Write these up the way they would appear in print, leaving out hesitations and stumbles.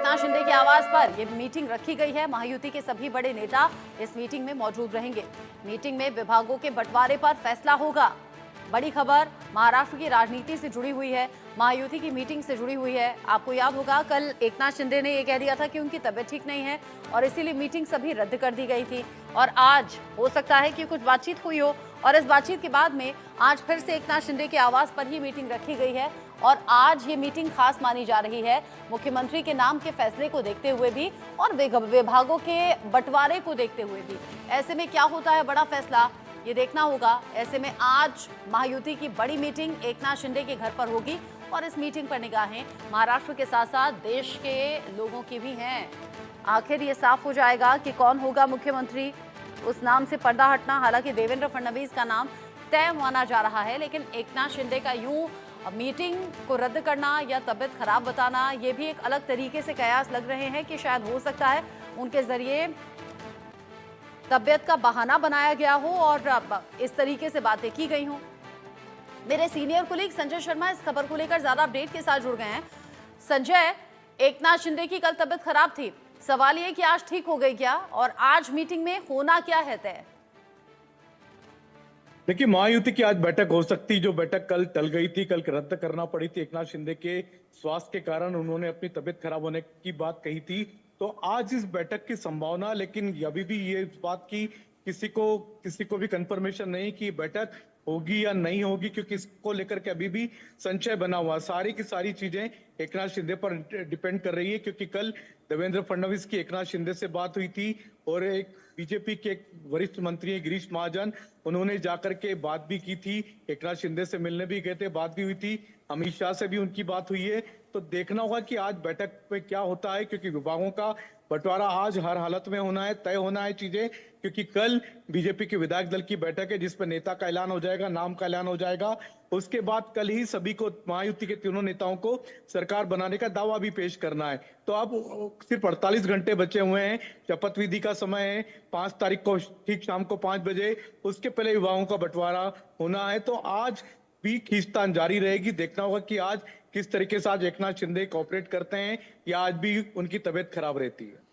एकनाथ शिंदे के आवास पर यह मीटिंग रखी गई है। महायुति के सभी बड़े नेता इस मीटिंग में मौजूद रहेंगे। मीटिंग में विभागों के बंटवारे पर फैसला होगा। बड़ी खबर महाराष्ट्र की राजनीति से जुड़ी हुई है, महायुति की मीटिंग से जुड़ी हुई है। आपको याद होगा कल एकनाथ शिंदे ने यह कह दिया था कि उनकी तबीयत ठीक नहीं है और इसीलिए मीटिंग सभी रद्द कर दी गई थी। और आज हो सकता है कि कुछ बातचीत हुई हो और इस बातचीत के बाद में आज फिर से एकनाथ शिंदे के आवास पर ही मीटिंग रखी गई है और आज ये मीटिंग खास मानी जा रही है, मुख्यमंत्री के नाम के फैसले को देखते हुए भी और विभागों के बंटवारे को देखते हुए भी। ऐसे में क्या होता है बड़ा फैसला, ये देखना होगा। ऐसे में आज महायुति की बड़ी मीटिंग एकनाथ शिंदे के घर पर होगी और इस मीटिंग पर निगाहें महाराष्ट्र के साथ साथ देश के लोगों की भी हैं। आखिर ये साफ हो जाएगा कि कौन होगा मुख्यमंत्री, उस नाम से पर्दा हटना। हालांकि देवेंद्र फडणवीस का नाम तय माना जा रहा है, लेकिन एकनाथ शिंदे का यूं मीटिंग को रद्द करना या तबीयत खराब बताना, ये भी एक अलग तरीके से कयास लग रहे हैं कि शायद हो सकता है उनके जरिए तबीयत का बहाना बनाया गया हो और इस तरीके से बातें की गई हों। मेरे सीनियर कुलीग संजय शर्मा इस खबर को लेकर ज्यादा अपडेट के साथ जुड़ गए हैं। संजय, एकनाथ शिंदे की कल तबीयत खराब थी, सवाल ये कि आज ठीक हो गई क्या और आज मीटिंग में होना क्या है तय? देखिए, महायुति की आज बैठक हो सकती, जो बैठक कल टल गई थी, कल रद्द करना पड़ी थी। एकनाथ शिंदे के स्वास्थ्य के कारण उन्होंने अपनी तबीयत खराब होने की बात कही थी, तो आज इस बैठक की संभावना, लेकिन अभी भी ये बात की किसी को भी कंफर्मेशन नहीं कि बैठक होगी या नहीं होगी, क्योंकि इसको लेकर के अभी भी संशय बना हुआ। सारी की सारी चीजें एकनाथ शिंदे पर डिपेंड कर रही है, क्योंकि कल देवेंद्र फडणवीस की एकनाथ शिंदे से बात हुई थी और एक बीजेपी के एक वरिष्ठ मंत्री है गिरीश महाजन, उन्होंने जाकर के बात भी की थी, एकनाथ शिंदे से मिलने भी गए थे, बात भी हुई थी, अमित शाह से भी उनकी बात हुई है। तो देखना होगा कि आज बैठक में क्या होता है, क्योंकि विभागों का बंटवारा आज हर हालत में होना है, तय होना है चीजें, क्योंकि कल बीजेपी के विधायक दल की बैठक है जिसपे नेता का ऐलान हो जाएगा, नाम का ऐलान हो जाएगा। उसके बाद कल ही सभी को, महायुति के तीनों नेताओं को सरकार बनाने का दावा भी पेश करना है। तो अब सिर्फ 48 घंटे बचे हुए हैं, शपथ विधि का समय है 5 तारीख को ठीक शाम को 5 बजे, उसके पहले विभागों का बंटवारा होना है। तो आज भी खींचतान जारी रहेगी। देखना होगा कि आज किस तरीके से आज एकनाथ शिंदे कोऑपरेट करते हैं या आज भी उनकी तबीयत खराब रहती है।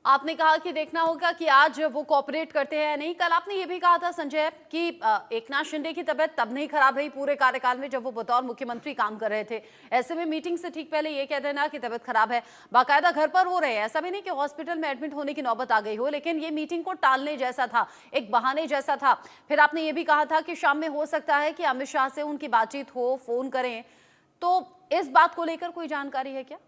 आपने कहा कि देखना होगा कि आज वो कोऑपरेट करते हैं या नहीं। कल आपने ये भी कहा था संजय कि एकनाथ शिंदे की तबीयत तब नहीं खराब रही पूरे कार्यकाल में जब वो बतौर मुख्यमंत्री काम कर रहे थे। ऐसे में मीटिंग से ठीक पहले ये कह देना कि तबीयत खराब है, बाकायदा घर पर हो रहे हैं, ऐसा भी नहीं कि हॉस्पिटल में एडमिट होने की नौबत आ गई हो, लेकिन ये मीटिंग को टालने जैसा था, एक बहाने जैसा था। फिर आपने ये भी कहा था कि शाम में हो सकता है कि अमित शाह से उनकी बातचीत हो, फोन करें, तो इस बात को लेकर कोई जानकारी है क्या?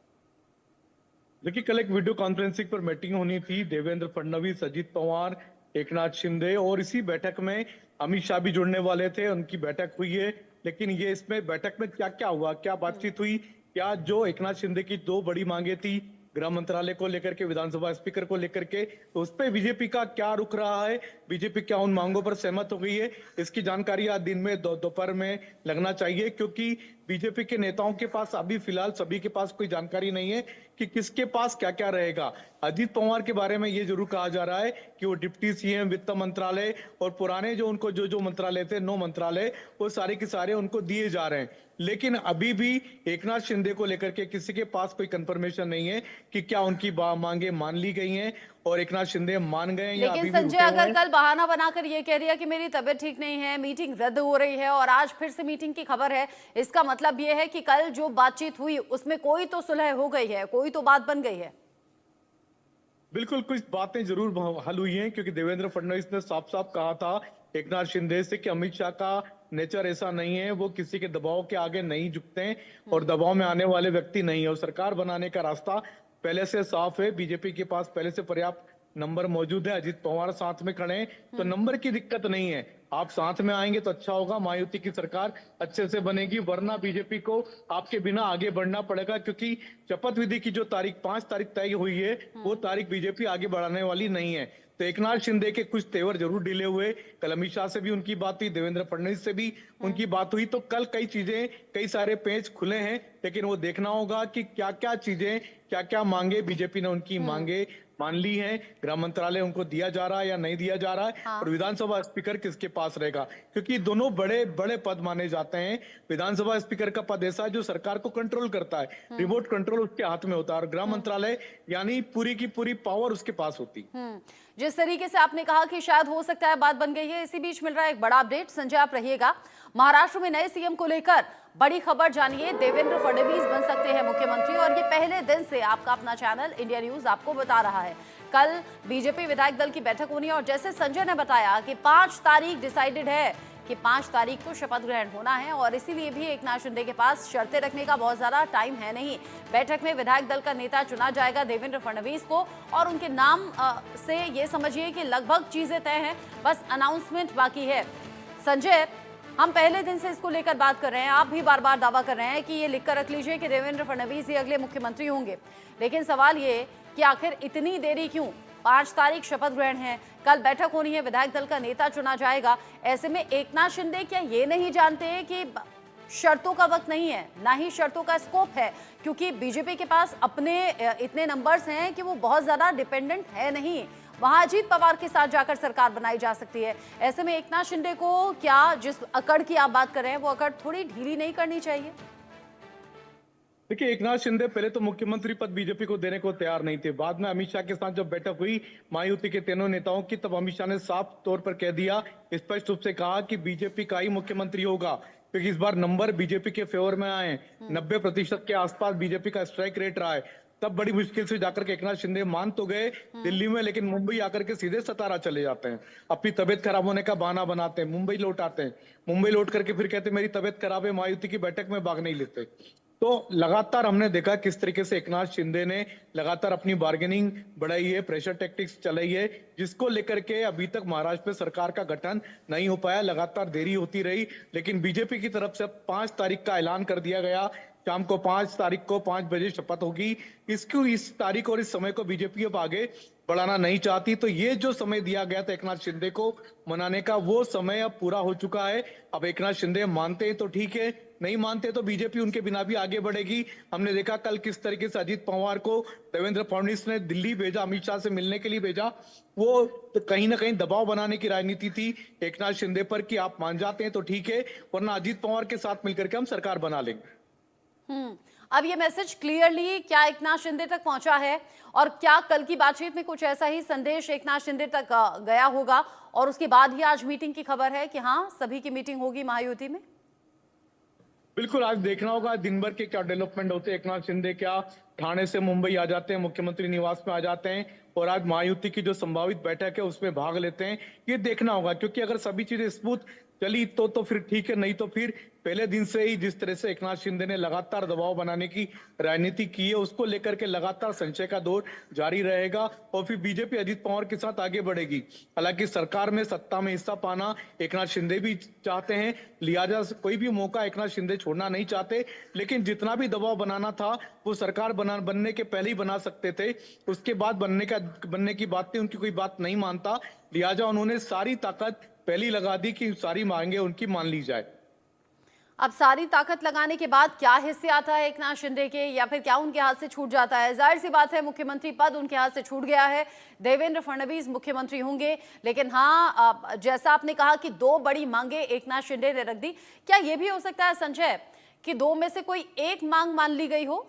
देखिए, कल एक वीडियो कॉन्फ्रेंसिंग पर मीटिंग होनी थी, देवेंद्र फडणवीस, अजित पवार, एकनाथ शिंदे, और इसी बैठक में अमित शाह भी जुड़ने वाले थे, उनकी बैठक हुई है। लेकिन ये इसमें बैठक में क्या क्या हुआ, क्या बातचीत हुई, क्या जो एकनाथ शिंदे की 2 बड़ी मांगे थी, गृह मंत्रालय को लेकर के, विधानसभा स्पीकर को लेकर के, तो उस पर बीजेपी का क्या रुख रहा है, बीजेपी क्या उन मांगों पर सहमत हो गई है, इसकी जानकारी आज दिन में दोपहर में लगना चाहिए, क्योंकि बीजेपी के नेताओं के पास अभी फिलहाल सभी के पास कोई जानकारी नहीं है कि किसके पास क्या क्या रहेगा। अजित पवार के बारे में ये जरूर कहा जा रहा है कि वो डिप्टी सीएम, वित्त मंत्रालय और पुराने जो उनको जो मंत्रालय थे, 9 मंत्रालय, वो सारे के सारे उनको दिए जा रहे हैं। लेकिन अभी भी एकनाथ शिंदे को लेकर के किसी के पास कोई कंफर्मेशन नहीं है कि क्या उनकी मांगे मान ली गई हैं और एकनाथ शिंदे मान गए या लेकिन संजय, अगर कल बहाना बनाकर ये कह दिया कि मेरी तबीयत ठीक नहीं है, मीटिंग रद्द हो रही है और आज फिर से मीटिंग की खबर है, इसका मतलब ये है कि कल जो बातचीत हुई उसमें कोई तो सुलह हो गई है, कोई तो बात बन गई है। बिल्कुल, कुछ बातें जरूर हल हुई हैं, क्योंकि देवेंद्र फडणवीस ने साफ साफ कहा था एकनाथ शिंदे से कि अमित शाह का नेचर ऐसा नहीं है, वो किसी के दबाव के आगे नहीं झुकते हैं और दबाव में आने वाले व्यक्ति नहीं है, और सरकार बनाने का रास्ता पहले से साफ है। बीजेपी के पास पहले से पर्याप्त नंबर मौजूद है, अजित पवार साथ में खड़े हैं, तो नंबर की दिक्कत नहीं है। आप साथ में आएंगे तो अच्छा होगा, महायुति की सरकार अच्छे से बनेगी, वरना बीजेपी को आपके बिना आगे बढ़ना पड़ेगा, क्योंकि शपथ विधि की जो तारीख 5 तारीख तय हुई है, वो तारीख बीजेपी आगे बढ़ाने वाली नहीं है। तो एकनाथ शिंदे के कुछ तेवर जरूर ढीले हुए, कल अमित शाह से भी उनकी बात हुई, देवेंद्र फडणवीस से भी उनकी बात हुई। तो कल कई चीजें, कई सारे पेच खुले हैं, लेकिन वो देखना होगा कि क्या क्या चीजें, क्या क्या मांगे बीजेपी ने उनकी मांगे मान ली हैं, गृह मंत्रालय उनको दिया जा रहा है या नहीं दिया जा रहा है, हाँ। और विधानसभा स्पीकर किसके पास रहेगा, क्योंकि दोनों बड़े बड़े पद माने जाते हैं। विधानसभा स्पीकर का पद ऐसा है जो सरकार को कंट्रोल करता है, रिमोट कंट्रोल उसके हाथ में होता है, और गृह मंत्रालय यानी पूरी की पूरी पावर उसके पास होती है। जिस तरीके से आपने कहा कि शायद हो सकता है बात बन गई है, इसी बीच मिल रहा है एक बड़ा अपडेट। संजय आप रहिएगा। महाराष्ट्र में नए सीएम को लेकर बड़ी खबर जानिए। देवेंद्र फडणवीस बन सकते हैं मुख्यमंत्री, और ये पहले दिन से आपका अपना चैनल इंडिया न्यूज आपको बता रहा है। कल बीजेपी विधायक दल की बैठक होनी है, और जैसे संजय ने बताया कि 5 तारीख डिसाइडेड है कि 5 तारीख को शपथ ग्रहण होना है, और इसीलिए भी एकनाथ शिंदे के पास शर्तें रखने का बहुत ज्यादा टाइम है नहीं। बैठक में विधायक दल का नेता चुना जाएगा देवेंद्र फडणवीस को, और उनके नाम से ये समझिए कि लगभग चीजें तय हैं, बस अनाउंसमेंट बाकी है। संजय, हम पहले दिन से इसको लेकर बात कर रहे हैं, आप भी बार बार दावा कर रहे हैं कि ये लिखकर रख लीजिए कि देवेंद्र फडणवीस ही अगले मुख्यमंत्री होंगे, लेकिन सवाल ये कि आखिर इतनी देरी क्यों? 5 तारीख शपथ ग्रहण है, कल बैठक होनी है, विधायक दल का नेता चुना जाएगा। ऐसे में एकनाथ शिंदे क्या ये नहीं जानते कि शर्तों का वक्त नहीं है, ना ही शर्तों का स्कोप है, क्योंकि बीजेपी के पास अपने इतने नंबर्स हैं कि वो बहुत ज्यादा डिपेंडेंट है नहीं। वहां अजीत पवार के साथ जाकर सरकार बनाई जा सकती है। ऐसे में एकनाथ शिंदे को क्या, जिस अकड़ की आप बात कर रहे हैं, वो अकड़ थोड़ी ढीली नहीं करनी चाहिए? देखिए, एकनाथ शिंदे पहले तो मुख्यमंत्री पद बीजेपी को देने को तैयार नहीं थे। बाद में अमित शाह के साथ जब बैठक हुई महायुति के तीनों नेताओं की, तब अमित शाह ने साफ तौर पर कह दिया, स्पष्ट रूप से कहा कि बीजेपी का ही मुख्यमंत्री होगा, क्योंकि इस बार नंबर बीजेपी के फेवर में आए हैं। 90% के आसपास बीजेपी का स्ट्राइक रेट रहा है। तब बड़ी मुश्किल से जाकर के एकनाथ शिंदे मान तो गए दिल्ली में, लेकिन मुंबई आकर के सीधे सतारा चले जाते हैं। अपनी तबियत खराब होने का बहाना बनाते हैं, मुंबई लौट आते हैं। मुंबई लौट करके फिर कहते मेरी तबियत खराब है, महायुति की बैठक में भाग नहीं लेते। तो लगातार हमने देखा किस तरीके से एकनाथ शिंदे ने लगातार अपनी बार्गेनिंग बढ़ाई है, प्रेशर टैक्टिक्स चलाई है, जिसको लेकर के अभी तक महाराष्ट्र में सरकार का गठन नहीं हो पाया। लगातार देरी होती रही, लेकिन बीजेपी की तरफ से 5 तारीख का ऐलान कर दिया गया। शाम को 5 तारीख को 5 बजे शपथ होगी। इस तारीख और इस समय को बीजेपी अब आगे बढ़ाना नहीं चाहती। तो ये जो समय दिया गया था एकनाथ शिंदे को मनाने का, वो समय अब पूरा हो चुका है। अब एकनाथ शिंदे मानते हैं तो ठीक है, नहीं मानते तो बीजेपी उनके बिना भी आगे बढ़ेगी। हमने देखा कल किस तरीके से अजीत पवार को देवेंद्र फडणवीस ने दिल्ली भेजा, अमित शाह से मिलने के लिए भेजा। वो कहीं ना कहीं दबाव बनाने की राजनीति थी एकनाथ शिंदे पर कि आप मान जाते हैं तो ठीक है, वरना अजीत पवार के साथ मिलकर के हम सरकार बना लेंगे। अब ये मैसेज क्लियरली क्या एकनाथ शिंदे तक पहुंचा है, और क्या कल की बातचीत में कुछ ऐसा ही संदेश एकनाथ शिंदे तक गया होगा, और उसके बाद ही आज मीटिंग की खबर है कि हाँ सभी की मीटिंग होगी महायुति में? बिल्कुल, आज देखना होगा दिन भर के क्या डेवलपमेंट होते हैं। एकनाथ शिंदे क्या ठाणे से मुंबई आ जाते हैं, मुख्यमंत्री निवास में आ जाते हैं, और आज महायुति की जो संभावित बैठक है उसमें भाग लेते हैं। ये देखना होगा, क्योंकि अगर सभी चीजें स्मूथ चली तो फिर ठीक है, नहीं तो फिर पहले दिन से ही जिस तरह से एकनाथ शिंदे ने लगातार दबाव बनाने की राजनीति की है, उसको लेकर के लगातार संशय का दौर जारी रहेगा, और फिर बीजेपी अजीत पवार के साथ आगे बढ़ेगी। हालांकि सरकार में, सत्ता में हिस्सा पाना एकनाथ शिंदे भी चाहते हैं, लिहाजा कोई भी मौका एकनाथ शिंदे छोड़ना नहीं चाहते। लेकिन जितना भी दबाव बनाना था वो सरकार बनने के पहले ही बना सकते थे, उसके बाद बनने की बात थी, उनकी कोई बात नहीं मानता। लिहाजा उन्होंने सारी ताकत पहली लगा दी कि सारी मांगे उनकी मान ली जाए। अब सारी ताकत लगाने के बाद क्या हिस्से आता है एकनाथ शिंदे के, या फिर क्या उनके हाथ से छूट जाता है? जाहिर सी बात है मुख्यमंत्री पद उनके हाथ से छूट गया है, देवेंद्र फडणवीस मुख्यमंत्री होंगे। लेकिन हाँ, जैसा आपने कहा कि 2 बड़ी मांगे एकनाथ शिंदे ने रख दी, क्या यह भी हो सकता है संजय कि 2 में से कोई एक मांग मान ली गई हो?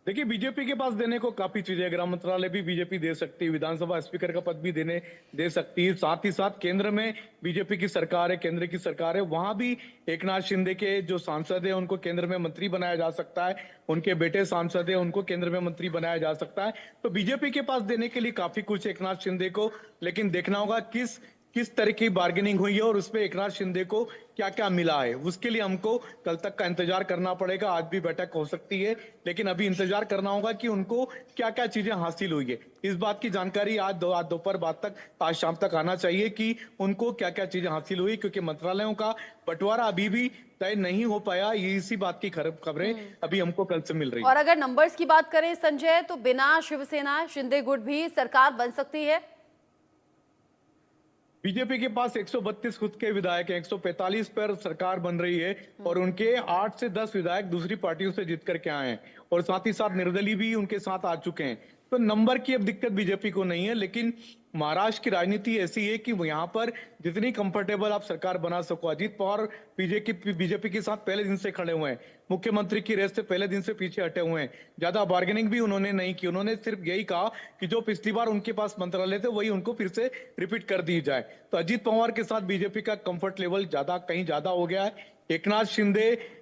देखिए, बीजेपी के पास देने को काफी चीजें, गृह मंत्रालय भी बीजेपी दे सकती है, विधानसभा स्पीकर का पद भी दे सकती है। साथ ही साथ केंद्र में बीजेपी की सरकार है, केंद्र की सरकार है, वहां भी एकनाथ शिंदे के जो सांसद है उनको केंद्र में मंत्री बनाया जा सकता है, उनके बेटे सांसद है उनको केंद्र में मंत्री बनाया जा सकता है। तो बीजेपी के पास देने के लिए काफी कुछ एकनाथ शिंदे को, लेकिन देखना होगा किस तरह की बार्गेनिंग हुई है और उसमें एकनाथ शिंदे को क्या क्या मिला है। उसके लिए हमको कल तक का इंतजार करना पड़ेगा। आज भी बैठक हो सकती है, लेकिन अभी इंतजार करना होगा कि उनको क्या क्या चीजें हासिल हुई है। इस बात की जानकारी आज दोपहर बाद तक, आज शाम तक आना चाहिए कि उनको क्या क्या चीजें हासिल हुई, क्योंकि मंत्रालयों का बंटवारा अभी भी तय नहीं हो पाया। ये इसी बात की खबरें अभी हमको कल से मिल रही है। और अगर नंबर्स की बात करें संजय, तो बिना शिवसेना शिंदे गुट भी सरकार बन सकती है। बीजेपी के पास 132 खुद के विधायक हैं, 145 पर सरकार बन रही है और उनके 8 से 10 विधायक दूसरी पार्टियों से जीत करके आए हैं और साथ ही साथ निर्दलीय भी उनके साथ आ चुके हैं। तो नंबर की अब दिक्कत बीजेपी को नहीं है, लेकिन महाराष्ट्र की राजनीति ऐसी है कि यहाँ पर जितनी कंफर्टेबल आप सरकार बना सको। अजीत पवार बीजेपी के साथ पहले दिन से खड़े हुए हैं, मुख्यमंत्री की रेस से पहले दिन से पीछे हटे हुए हैं। ज्यादा बार्गेनिंग भी उन्होंने नहीं की, उन्होंने सिर्फ यही कहा कि जो पिछली बार उनके पास मंत्रालय थे वही उनको फिर से रिपीट कर दी जाए। तो अजीत पवार के साथ बीजेपी का कंफर्ट लेवल कहीं ज्यादा हो गया है। एकनाथ शिंदे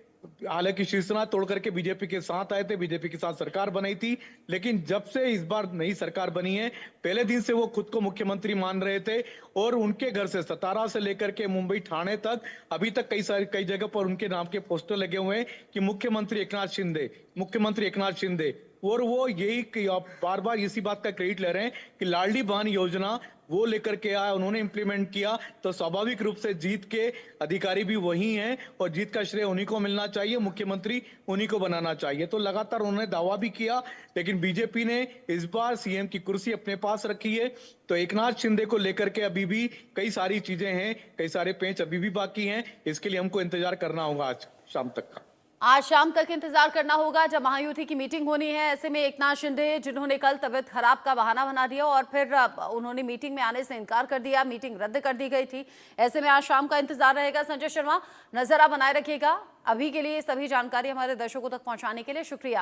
हालांकि शिवसेना तोड़ करके बीजेपी के साथ आए थे, बीजेपी के साथ सरकार बनाई थी, लेकिन जब से इस बार नई सरकार बनी है, पहले दिन से वो खुद को मुख्यमंत्री मान रहे थे और उनके घर से सतारा से लेकर के मुंबई ठाणे तक अभी तक कई जगह पर उनके नाम के पोस्टर लगे हुए हैं कि मुख्यमंत्री एकनाथ शिंदे। और वो यही बार बार इसी बात का क्रेडिट ले रहे हैं कि लाडली बहन योजना वो लेकर के आया, उन्होंने इंप्लीमेंट किया, तो स्वाभाविक रूप से जीत के अधिकारी भी वही हैं और जीत का श्रेय उन्हीं को मिलना चाहिए, मुख्यमंत्री उन्हीं को बनाना चाहिए। तो लगातार उन्होंने दावा भी किया, लेकिन बीजेपी ने इस बार सीएम की कुर्सी अपने पास रखी है। तो एकनाथ शिंदे को लेकर के अभी भी कई सारी चीजें हैं, कई सारे पेंच अभी भी बाकी हैं, इसके लिए हमको इंतजार करना होगा आज शाम तक का। आज शाम तक इंतजार करना होगा जब महायुति की मीटिंग होनी है। ऐसे में एकनाथ शिंदे जिन्होंने कल तबियत खराब का बहाना बना दिया और फिर उन्होंने मीटिंग में आने से इनकार कर दिया, मीटिंग रद्द कर दी गई थी। ऐसे में आज शाम का इंतजार रहेगा। संजय शर्मा, नजर आप बनाए रखिएगा। अभी के लिए सभी जानकारी हमारे दर्शकों तक पहुंचाने के लिए शुक्रिया।